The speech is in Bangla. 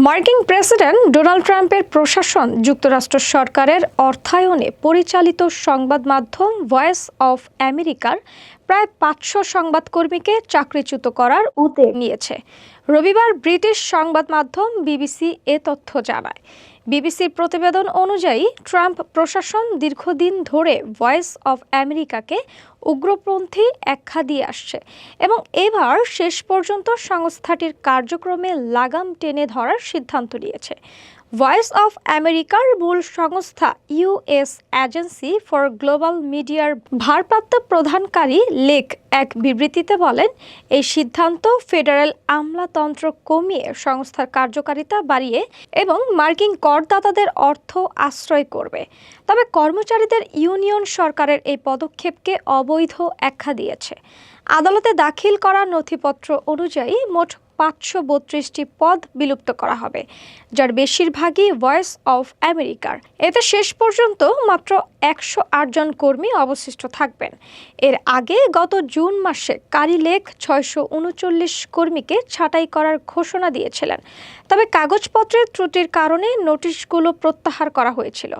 মার্কিন প্রেসিডেন্ট ডোনাল্ড ট্রাম্পের প্রশাসন যুক্তরাষ্ট্র সরকারের অর্থায়নে পরিচালিত সংবাদ মাধ্যম ভয়েস অফ আমেরিকার প্রায় ৫০০ সংবাদকর্মীকে চাকরিচ্যুত করার উদ্যোগ নিয়েছে। রবিবার ব্রিটিশ সংবাদ মাধ্যম বিবিসি এ তথ্য জানায়। বিবিসির প্রতিবেদন অনুযায়ী ট্রাম্প প্রশাসন দীর্ঘদিন ধরে ভয়েস অফ আমেরিকাকে উগ্রপন্থী আখ্যা দিয়ে আসছে এবং এবার শেষ পর্যন্ত সংস্থাটির কার্যক্রমে লাগাম টেনে ধরার সিদ্ধান্ত নিয়েছে। ভয়েস অফ আমেরিকার মূল সংস্থা ইউএস এজেন্সি ফর গ্লোবাল মিডিয়ার ভারপ্রাপ্ত প্রধানকারী লেক এক বিবৃতিতে বলেন, এই সিদ্ধান্ত ফেডারেল আমলাতন্ত্র কমিয়ে সংস্থার কার্যকারিতা বাড়িয়ে এবং মার্কিন করদাতাদের অর্থ আশ্রয় করবে। তবে কর্মচারীদের ইউনিয়ন সরকারের এই পদক্ষেপকে অবৈধ আখ্যা দিয়েছে। আদালতে দাখিল করা নথিপত্র অনুযায়ী মোট ৫৩২টি পদ বিলুপ্ত করা হবে, যার বেশিরভাগই ভয়েস অফ আমেরিকার। এতে শেষ পর্যন্ত মাত্র ১০৮ জন কর্মী অবশিষ্ট থাকবেন। এর আগে গত জুন মাসে কারি লেক ৬৩৯ কর্মীকে ছাঁটাই করার ঘোষণা দিয়েছিলেন, তবে কাগজপত্রের ত্রুটির কারণে নোটিশগুলো প্রত্যাহার করা হয়েছিল।